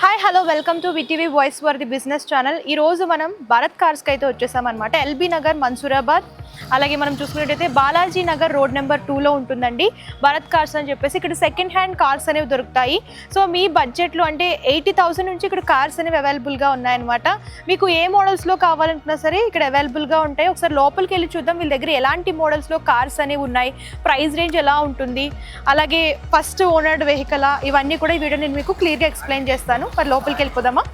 Hi hello welcome to VTV voice for the business channel. ఈరోజు మనం భారత్ కార్స్కి అయితే వచ్చేసామన్నమాట. LB Nagar Mansoorabad, అలాగే మనం చూసుకున్నట్టయితే బాలాజీ నగర్ రోడ్ నెంబర్ 2లో ఉంటుందండి భారత్ కార్స్ అని చెప్పేసి. ఇక్కడ సెకండ్ హ్యాండ్ కార్స్ అనేవి దొరుకుతాయి. సో మీ బడ్జెట్లో అంటే 80,000 నుంచి ఇక్కడ కార్స్ అనేవి అవైలబుల్గా ఉన్నాయన్నమాట. మీకు ఏ మోడల్స్లో కావాలనుకున్నా సరే ఇక్కడ అవైలబుల్గా ఉంటాయి. ఒకసారి లోపలికి వెళ్ళి చూద్దాం వీళ్ళ దగ్గర ఎలాంటి మోడల్స్లో కార్స్ అనేవి ఉన్నాయి, ప్రైస్ రేంజ్ ఎలా ఉంటుంది, అలాగే ఫస్ట్ ఓనర్డ్ వెహికల్, ఇవన్నీ కూడా ఈ వీడియో నేను మీకు క్లియర్గా ఎక్స్ప్లెయిన్ చేస్తాను. మరి లోపలికి వెళ్ళిపోదామా?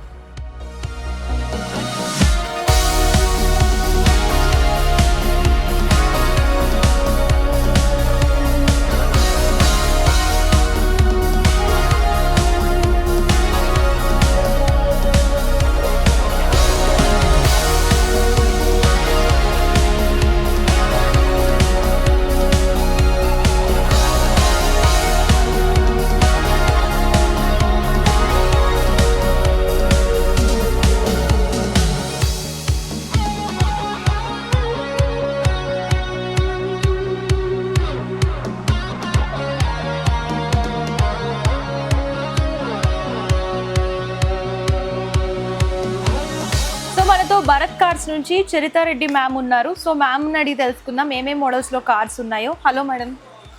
భారత్ కార్స్ నుంచి చరితారెడ్డి మ్యామ్ ఉన్నారు. సో మ్యామ్ అడిగి తెలుసుకుందాం ఏమేమి మోడల్స్లో కార్స్ ఉన్నాయో. Hello madam.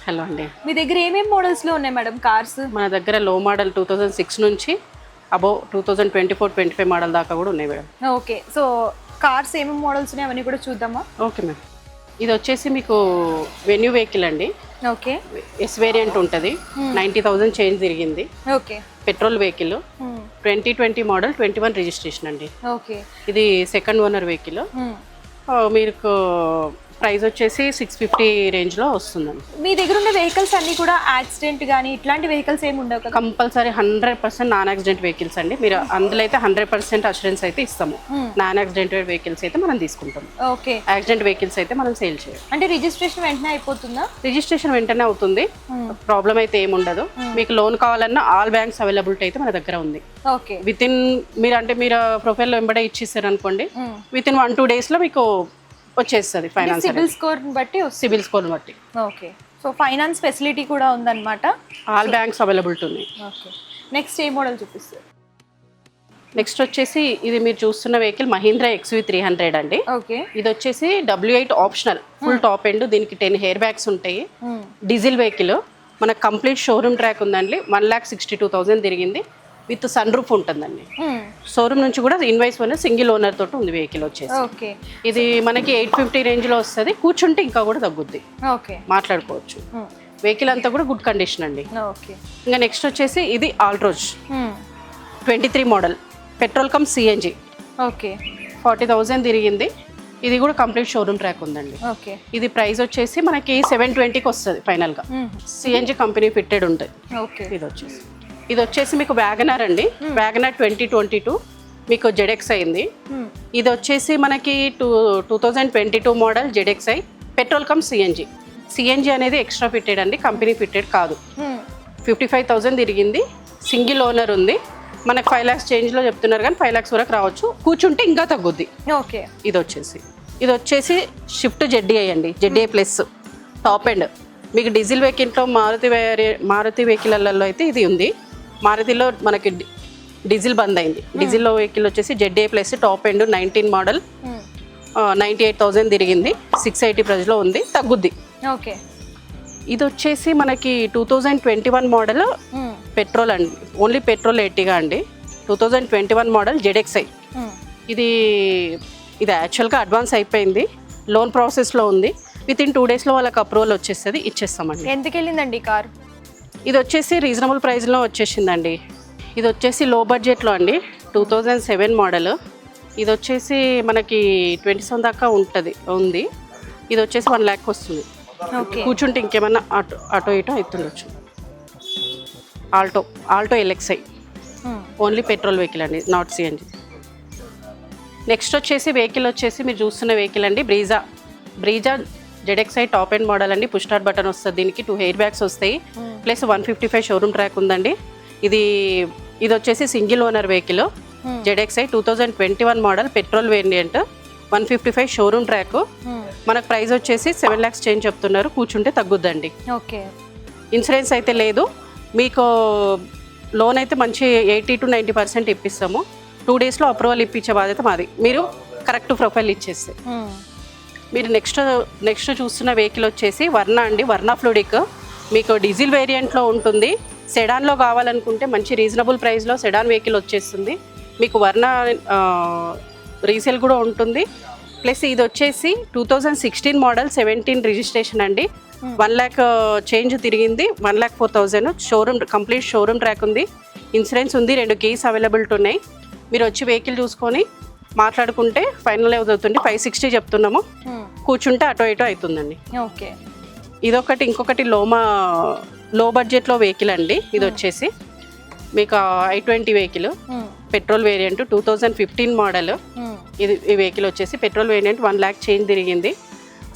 హలో అండి. మీ దగ్గర ఏమేమి మోడల్స్లో ఉన్నాయి మేడం కార్స్? మన దగ్గర లో మోడల్ 2006 నుంచి అబౌవ్ 2024-25 మోడల్ దాకా కూడా ఉన్నాయి మేడం. ఓకే, సో కార్స్ ఏమేమి మోడల్స్ ఉన్నాయి అవన్నీ కూడా చూద్దామా? Okay ma'am. ఇది వచ్చేసి మీకు వెన్యూ వెహికల్ అండి. ఓకే. ఎస్ వేరియంట్ ఉంటుంది. 90,000 చేంజ్ తిరిగింది. Okay. Petrol vehicle 2020 model 21 registration అండి. ఓకే. ఇది సెకండ్ ఓనర్ వెహికల్. మీకు ప్రైస్ వచ్చేసి 650 రేంజ్లో వస్తుందండి. మీ దగ్గర ఉన్న వెహికల్స్ అన్నీ కూడా యాక్సిడెంట్ కానీ ఇట్లాంటి వెహికల్స్ ఏమి ఉండవు కదా? కంపల్సరీ 100% నాన్ యాక్సిడెంట్ వెహికల్స్ అండి. మీరు అందులో అయితే 100% అష్యూరెన్స్ అయితే ఇస్తాము. నాన్ యాక్సిడెంట్ వెహికల్స్ అయితే మనం తీసుకుంటాం. ఓకే. యాక్సిడెంట్ వెహికల్స్ అయితే మనం సేల్ చేయాలి. అంటే రిజిస్ట్రేషన్ వెంటనే అయిపోతుందా? రిజిస్ట్రేషన్ వెంటనే అవుతుంది. ప్రాబ్లం అయితే ఏమి ఉండదు. మీకు లోన్ కావాలన్నా ఆల్ బ్యాంక్స్ అవైలబిలిటీ అయితే మన దగ్గర ఉంది. ఓకే. వితిన్ మీరు ప్రొఫైల్లో వెంబడే ఇచ్చిస్తారు అనుకోండి, వితిన్ 1-2 డేస్లో మీకు వచ్చేస్తుంది ఫైనాన్స్. సిబిల్ స్కోర్ బట్టి. సిబిల్ స్కోర్ బట్టి. ఓకే. సో ఫైనాన్స్ ఫెసిలిటీ కూడా ఉందన్నమాట. ఆల్ బ్యాంక్స్ అవైలబిలిటీ ఉన్నాయి. ఓకే. నెక్స్ట్ ఏ మోడల్ చూపిస్తారు? నెక్స్ట్ వచ్చేసి ఇది మీరు చూస్తున్న వెహికల్ మహీంద్రా XV300 అండి. ఓకే. ఇది వచ్చేసి W8 optional full top end. దీనికి 10 హెయిర్ బ్యాగ్స్ ఉంటాయి. Diesel vehicle. మనకు కంప్లీట్ షోరూమ్ ట్రాక్ ఉందండి. 1,62,000 తిరిగింది. విత్ సన్ రూఫ్ ఉంటుందండి. షోరూమ్ నుంచి కూడా ఇన్వాయిస్ వల్ల సింగిల్ ఓనర్ తోటి ఉంది వెహికల్ వచ్చేసి. ఓకే. ఇది మనకి 850 రేంజ్లో వస్తుంది. కూర్చుంటే ఇంకా కూడా తగ్గుద్ది. ఓకే. మాట్లాడుకోవచ్చు. వెహికల్ అంతా కూడా గుడ్ కండిషన్ అండి. ఓకే. ఇంకా నెక్స్ట్ వచ్చేసి ఇది Altroz 23 model petrol come CNG. Okay. 40,000 తిరిగింది. ఇది కూడా కంప్లీట్ షోరూమ్ ట్రాక్ ఉందండి. ఓకే. ఇది ప్రైస్ వచ్చేసి మనకి 720కి వస్తుంది ఫైనల్గా. CNG కంపెనీ ఫిట్టెడ్ ఉంటుంది. ఓకే. ఇది వచ్చేసి మీకు వ్యాగనర్ అండి. వ్యాగనర్ 2022 మీకు ZX అయింది. ఇది వచ్చేసి మనకి 2022 model ZXi petrol come CNG అనేది ఎక్స్ట్రా ఫిట్టెడ్ అండి, కంపెనీ ఫిట్టెడ్ కాదు. 55,000 తిరిగింది. సింగిల్ ఓనర్ ఉంది. మనకు 5 lakhs చేంజ్లో చెప్తున్నారు కానీ 5 lakhs వరకు రావచ్చు. కూర్చుంటే ఇంకా తగ్గుద్ది. ఓకే. ఇది వచ్చేసి షిఫ్ట్ ZDI అండి. ZDI plus top end. మీకు డీజిల్ వెహికల్లో మారుతి వెహికల్లో అయితే ఇది ఉంది. మారుతిలో మనకి డీజిల్ బంద్ అయింది. డీజిల్లో వెహికల్ వచ్చేసి ZDI plus top end 19 model 98,000 తిరిగింది. 680 ప్రైస్లో ఉంది, తగ్గుద్ది. ఓకే. ఇది వచ్చేసి మనకి 2021 మోడల్ పెట్రోల్ అండి. ఓన్లీ పెట్రోల్ ఎర్టిగా అండి. 2021 మోడల్ ZXi. ఇది యాక్చువల్గా అడ్వాన్స్ అయిపోయింది. లోన్ ప్రాసెస్లో ఉంది. వితిన్ 2 డేస్లో వాళ్ళకి అప్రూవల్ వచ్చేస్తుంది, ఇచ్చేస్తామండి. ఎంతకి వెళ్ళిందండి కార్? ఇది వచ్చేసి రీజనబుల్ ప్రైస్లో వచ్చేసిందండి. ఇది వచ్చేసి లో బడ్జెట్లో అండి. 2007 మోడల్. ఇది వచ్చేసి మనకి 27 దాకా ఉంది. ఇది వచ్చేసి 1 lakh వస్తుంది. కూర్చుంటే ఇంకేమన్నా అటో ఇటో అవుతుండొచ్చు. Alto LXi only petrol vehicle అండి, నాట్ CNG. నెక్స్ట్ వచ్చేసి వెహికల్ వచ్చేసి మీరు చూస్తున్న వెహికల్ అండి Brezza ZXi top end model అండి. పుష్ స్టార్ట్ బటన్ వస్తుంది. దీనికి 2 హెయిర్ బ్యాగ్స్ వస్తాయి. ప్లస్ 155 షోరూమ్ ట్రాక్ ఉందండి. ఇది వచ్చేసి single owner vehicle. ZXi 2021 model petrol variant 155 showroom track. మనకు ప్రైస్ వచ్చేసి 7 lakhs చేంజ్ చెప్తున్నారు. కూర్చుంటే తగ్గుద్దండి. ఓకే. ఇన్సూరెన్స్ అయితే లేదు. మీకు లోన్ అయితే మంచి 80 to 90% ఇప్పిస్తాము. 2 daysలో అప్రూవల్ ఇప్పించే బాధ్యత మాది, మీరు కరెక్ట్ ప్రొఫైల్ ఇచ్చేస్తే. మీరు నెక్స్ట్ చూస్తున్న వెహికల్ వచ్చేసి వర్ణ అండి. వర్ణ ఫ్లూడిక్ మీకు డీజిల్ వేరియంట్లో ఉంటుంది. సెడాన్లో కావాలనుకుంటే మంచి రీజనబుల్ ప్రైస్లో సెడాన్ వెహికల్ వచ్చేస్తుంది. మీకు వర్ణ రీసేల్ కూడా ఉంటుంది. ప్లస్ ఇది వచ్చేసి 2016 మోడల్ 17 రిజిస్ట్రేషన్ అండి. 1 lakh చేంజ్ తిరిగింది. 1,04,000 షోరూమ్ కంప్లీట్ షోరూమ్ ట్రాక్ ఉంది. ఇన్సూరెన్స్ ఉంది. 2 keys అవైలబిలిటీ ఉన్నాయి. మీరు వచ్చి వెహికల్ చూసుకొని మాట్లాడుకుంటే ఫైనల్ అవుతుంది. 560 చెప్తున్నాము. కూర్చుంటే అటో ఇటో అవుతుందండి. ఓకే. ఇదొకటి. ఇంకొకటి లో బడ్జెట్లో వెహికల్ అండి. ఇది వచ్చేసి మీకు i20 vehicle petrol variant 2015 model. ఈ వెహికల్ వచ్చేసి పెట్రోల్ వేరియంట్ 1 lakh చేంజ్ తిరిగింది.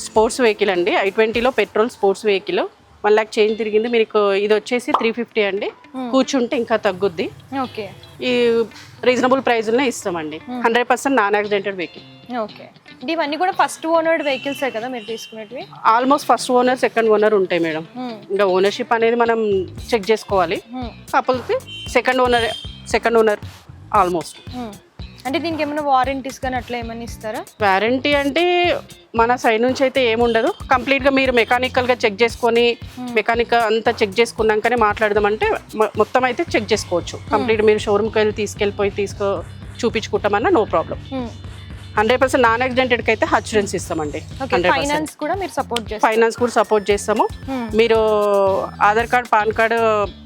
స్పోర్ట్స్ వెహికల్ అండి. i20లో petrol sports vehicle 1 lakh change తిరిగింది. మీకు ఇది వచ్చేసి 350 అండి. కూర్చుంటే ఇంకా తగ్గుద్ది. ఓకే. ఈ రీజనబుల్ ప్రైస్లోనే ఇస్తామండి. 100% నాన్ యాక్సిడెంటెడ్ వెహికల్. ఓకే. ఇవన్నీ కూడా ఫస్ట్ ఓనర్డ్ వెహికల్సే కదా మీరు తీసుకునేటివి? Almost first owner second owner ఉంటాయి మేడం. ఇంకా ఓనర్షిప్ అనేది మనం చెక్ చేసుకోవాలి. కాకపోతే సెకండ్ ఓనర్ ఆల్మోస్ట్. అంటే దీనికి ఏమైనా వారంటీస్ కానీ అట్లా ఏమైనా ఇస్తారా? వారంటీ అంటే మన సైడ్ నుంచి అయితే ఏముండదు. కంప్లీట్గా మీరు మెకానికల్గా చెక్ చేసుకొని మెకానికల్ అంతా చెక్ చేసుకున్నాకనే మాట్లాడదామంటే మొత్తం అయితే చెక్ చేసుకోవచ్చు. కంప్లీట్ మీరు షోరూమ్కి వెళ్ళి తీసుకెళ్ళిపోయి చూపించుకుంటామన్నా నో ప్రాబ్లం. 100% నాన్ యాక్సిడెంటెడ్కి అయితే ఇన్సూరెన్స్ ఇస్తామండి. ఫైనాన్స్ కూడా మీరు సపోర్ట్ చేస్తాము. మీరు Aadhaar card, PAN card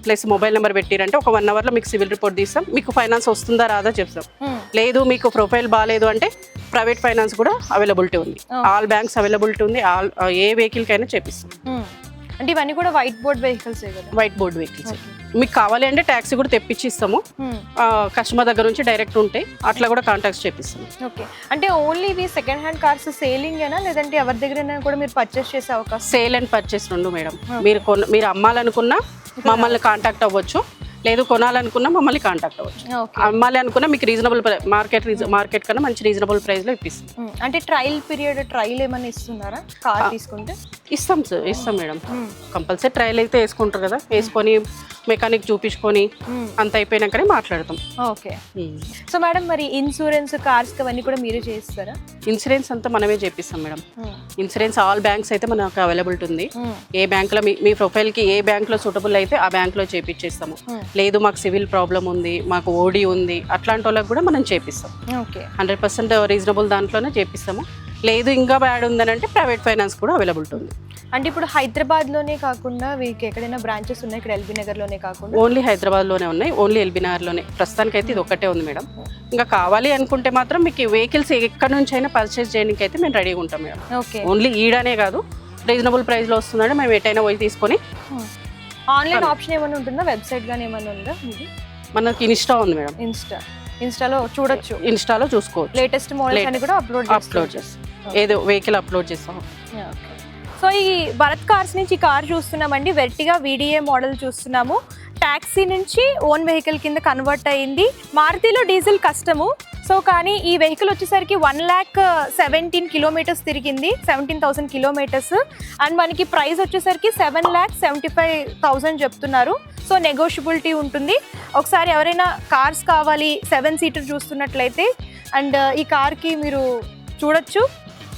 plus mobile number పెట్టిరంటే ఒక 1 hourలో మీకు సివిల్ రిపోర్ట్ తీస్తాం. మీకు ఫైనాన్స్ వస్తుందా రాదా చెప్తాం. లేదు మీకు ప్రొఫైల్ బాగాలేదు అంటే ప్రైవేట్ ఫైనాన్స్ కూడా అవైలబిలిటీ ఉంది. ఆల్ బ్యాంక్స్ అవైలబిలిటీ ఉంది. ఏ వెహికల్కి అయినా చేపిస్తాం. అంటే ఇవన్నీ కూడా వైట్ బోర్డ్ వెహికల్స్ కదా? White board vehicles. మీకు కావాలి అంటే ట్యాక్సీ కూడా తెప్పించి ఇస్తాము. కస్టమర్ దగ్గర నుంచి డైరెక్ట్ ఉంటాయి, అట్లా కూడా కాంటాక్ట్స్ చేపిస్తాము. ఓకే. అంటే ఓన్లీ ఇవి సెకండ్ హ్యాండ్ కార్స్ సేలింగ్ ఏనా లేదంటే ఎవరి దగ్గర కూడా మీరు పర్చేస్ చేసే అవకాశం? సేల్ అండ్ పర్చేస్ రెండు మేడం. మీరు అమ్మాలనుకున్నా మమ్మల్ని కాంటాక్ట్ అవ్వచ్చు, లేదు కొనాలనుకున్నా మమ్మల్ని కాంటాక్ట్ అవ్వచ్చు. అమ్మాలి అనుకున్నా మీకు రీజనబుల్ మార్కెట్ కన్నా మంచి రీజనబుల్ ప్రైస్లో ఇప్పిస్తాం. అంటే ట్రయల్ ఏమైనా ఇస్తున్నారా కార్ తీసుకుంటే? ఇస్తాం మేడం. కంపల్సరీ ట్రయల్ అయితే వేసుకుంటారు కదా, వేసుకొని మెకానిక్ చూపించుకొని అంత అయిపోయినాకనే మాట్లాడతాం. ఓకే. సో మేడం మరి ఇన్సూరెన్స్ కార్స్ అవన్నీ కూడా మీరే చేస్తారా? ఇన్సూరెన్స్ అంతా మనమే చేపిస్తాం మేడం. ఇన్సూరెన్స్ ఆల్ బ్యాంక్స్ అయితే మనకు అవైలబిలిటీ ఉంది. ఏ బ్యాంక్లో మీ ప్రొఫైల్కి ఏ బ్యాంక్లో సూటబుల్ అయితే ఆ బ్యాంక్లో చేపించేస్తాము. లేదు మాకు సివిల్ ప్రాబ్లం ఉంది, మాకు ఓడి ఉంది, అట్లాంటి వాళ్ళకి కూడా మనం చేపిస్తాం. 100% రీజనబుల్ దాంట్లోనే చేపిస్తాము. లేదు ఇంకా బ్యాడ్ ఉందని అంటే ప్రైవేట్ ఫైనాన్స్ కూడా అవైలబిలిటీ ఉంది. అంటే ఇప్పుడు హైదరాబాద్లోనే కాకుండా వీరికి ఎక్కడైనా బ్రాంచెస్ ఉన్నాయి ఇక్కడ ఎల్బీ నగర్లోనే కాకుండా? ఓన్లీ హైదరాబాద్లోనే ఉన్నాయి, ఓన్లీ ఎల్బీ నగర్లోనే ప్రస్తుతానికి అయితే ఇది ఒక్కటే ఉంది మేడం. ఇంకా కావాలి అనుకుంటే మాత్రం మీకు వెహికల్స్ ఎక్కడి నుంచి అయినా పర్చేస్ చేయడానికి అయితే మేము రెడీగా ఉంటాం మేడం. ఓన్లీ ఈడనే కాదు, రీజనబుల్ ప్రైస్లో వస్తుందంటే మేము ఎటైనా పోయి తీసుకొని. ఆన్లైన్ ఆప్షన్ ఏమైనా ఉంటుందా? వెబ్సైట్ కానీ ఏమైనా ఉందా? మనకి ఇన్స్టా ఉంది మేడం. ఇన్స్టాలో చూడొచ్చు, ఇన్స్టాలో చూసుకోవచ్చు. లేటెస్ట్ మోడల్స్ అన్ని కూడా అప్లోడ్ చేస్తాం. ఏదో వెహికల్ అప్లోడ్ చేస్తాం. సో ఈ భరత్ కార్స్ నుంచి ఈ కార్ చూస్తున్నామండి. వెర్టిగా VDA మోడల్ చూస్తున్నాము. ట్యాక్సీ నుంచి ఓన్ వెహికల్ కింద కన్వర్ట్ అయ్యింది. మారుతిలో డీజిల్ కష్టము. సో కానీ ఈ వెహికల్ వచ్చేసరికి 1,17 kilometers తిరిగింది, 17,000 kilometers. అండ్ మనకి ప్రైస్ వచ్చేసరికి 7,75,000 చెప్తున్నారు. సో నెగోషియబిలిటీ ఉంటుంది. ఒకసారి ఎవరైనా కార్స్ కావాలి 7-seater చూస్తున్నట్లయితే అండ్ ఈ కార్కి మీరు చూడొచ్చు.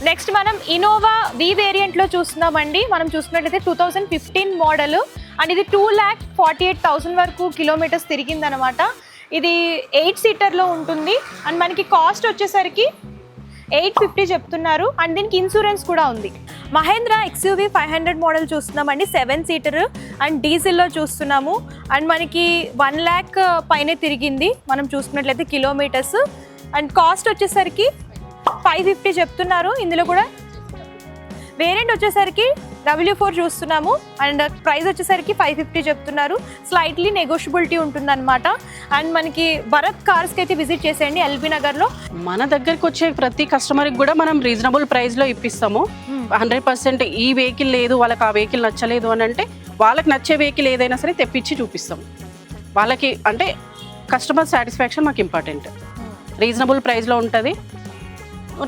నెక్స్ట్ మనం ఇన్నోవా V వేరియంట్లో చూస్తున్నామండి. మనం చూసుకున్నట్లయితే 2015 మోడల్ అండ్ ఇది 2,48,000 వరకు కిలోమీటర్స్ తిరిగిందనమాట. ఇది 8-seaterలో ఉంటుంది అండ్ మనకి కాస్ట్ వచ్చేసరికి 850 చెప్తున్నారు అండ్ దీనికి ఇన్సూరెన్స్ కూడా ఉంది. మహేంద్ర XUV 500 మోడల్ చూస్తున్నామండి, 7-seater అండ్ డీజిల్లో చూస్తున్నాము అండ్ మనకి 1 lakh పైనే తిరిగింది మనం చూసుకున్నట్లయితే కిలోమీటర్స్ అండ్ కాస్ట్ వచ్చేసరికి 550 చెప్తున్నారు. ఇందులో కూడా వేరియంట్ వచ్చేసరికి W4 చూస్తున్నాము అండ్ ప్రైస్ వచ్చేసరికి 550 చెప్తున్నారు. స్లైట్లీ నెగోషియబిలిటీ ఉంటుందన్నమాట. అండ్ మనకి భరత్ కార్స్కి అయితే విజిట్ చేసేయండి ఎల్బీ నగర్లో. మన దగ్గరికి వచ్చే ప్రతి కస్టమర్కి కూడా మనం రీజనబుల్ ప్రైస్లో ఇప్పిస్తాము. 100% ఈ వెహికల్ లేదు వాళ్ళకి ఆ వెహికల్ నచ్చలేదు అని అంటే వాళ్ళకి నచ్చే వెహికల్ ఏదైనా సరే తెప్పించి చూపిస్తాం. వాళ్ళకి అంటే కస్టమర్ సాటిస్ఫాక్షన్ మాకు ఇంపార్టెంట్. రీజనబుల్ ప్రైస్లో ఉంటుంది,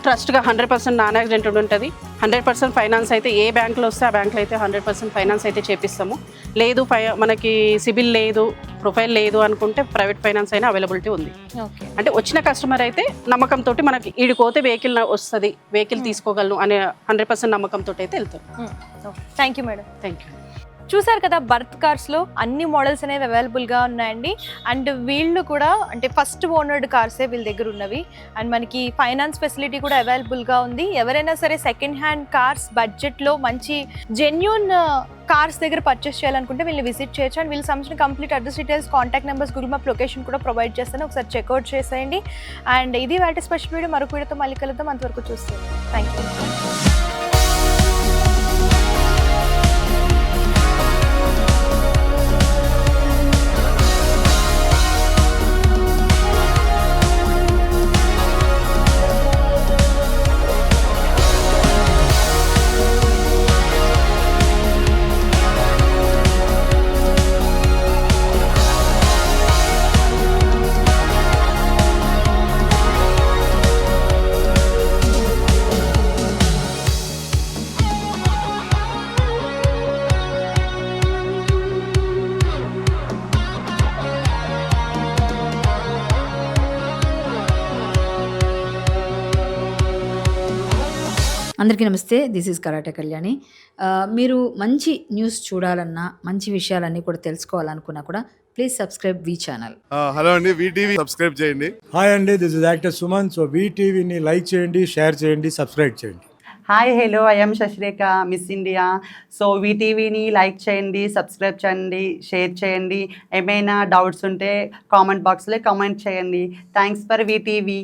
ట్రస్ట్గా 100% నాన్ యాక్సిడెంటెడ్ ఉంటుంది, 100% ఫైనాన్స్ అయితే ఏ బ్యాంక్లో వస్తే ఆ బ్యాంక్లో అయితే 100% ఫైనాన్స్ అయితే చేపిస్తాము. లేదు మనకి సిబిల్ లేదు, ప్రొఫైల్ లేదు అనుకుంటే ప్రైవేట్ ఫైనాన్స్ అయినా అవైలబిలిటీ ఉంది. ఓకే. అంటే వచ్చిన కస్టమర్ అయితే నమ్మకంతో మనకి ఈడిపోతే వెహికల్ వస్తుంది, వెహికల్ తీసుకోగలను అనే 100% నమ్మకంతో అయితే వెళ్తాం. Thank you madam. Thank you. చూసారు కదా, భరత్ కార్స్లో అన్ని మోడల్స్ అనేవి అవైలబుల్గా ఉన్నాయండి. అండ్ వీళ్ళు కూడా అంటే ఫస్ట్ ఓనర్డ్ కార్సే వీళ్ళ దగ్గర ఉన్నవి. అండ్ మనకి ఫైనాన్స్ ఫెసిలిటీ కూడా అవైలబుల్గా ఉంది. ఎవరైనా సరే సెకండ్ హ్యాండ్ కార్స్ బడ్జెట్లో మంచి జెన్యూన్ కార్స్ దగ్గర పర్చేస్ చేయాలనుకుంటే వీళ్ళని విజిట్ చేయొచ్చు. అండ్ వీళ్ళకి సంబంధించిన complete address details, contact numbers, Google map location కూడా ప్రొవైడ్ చేస్తాను. ఒకసారి చెక్అవుట్ చేసేయండి. అండ్ ఇది వాటి స్పెషల్ వీడియో. మరొక వీడియోతో మళ్ళీ కలుద్దాం. అంతవరకు చూస్తాం. Thank you. అందరికీ నమస్తే. This is karate Kalyani. మీరు మంచి న్యూస్ చూడాలన్నా, మంచి విషయాలన్నీ కూడా తెలుసుకోవాలనుకున్నా కూడా ప్లీజ్ సబ్స్క్రైబ్ వి ఛానల్. హలో అండి, వీటీవీ సబ్స్క్రైబ్ చేయండి. హాయ్ అండి, this is actor Suman. So వీటీవీని లైక్ చేయండి, షేర్ చేయండి, సబ్స్క్రైబ్ చేయండి. Hi hello, I'm Shashirekha, miss India. So వీటీవీని లైక్ చేయండి, సబ్స్క్రైబ్ చేయండి, షేర్ చేయండి. ఏమైనా డౌట్స్ ఉంటే కామెంట్ బాక్స్లో కామెంట్ చేయండి. Thanks for VTV.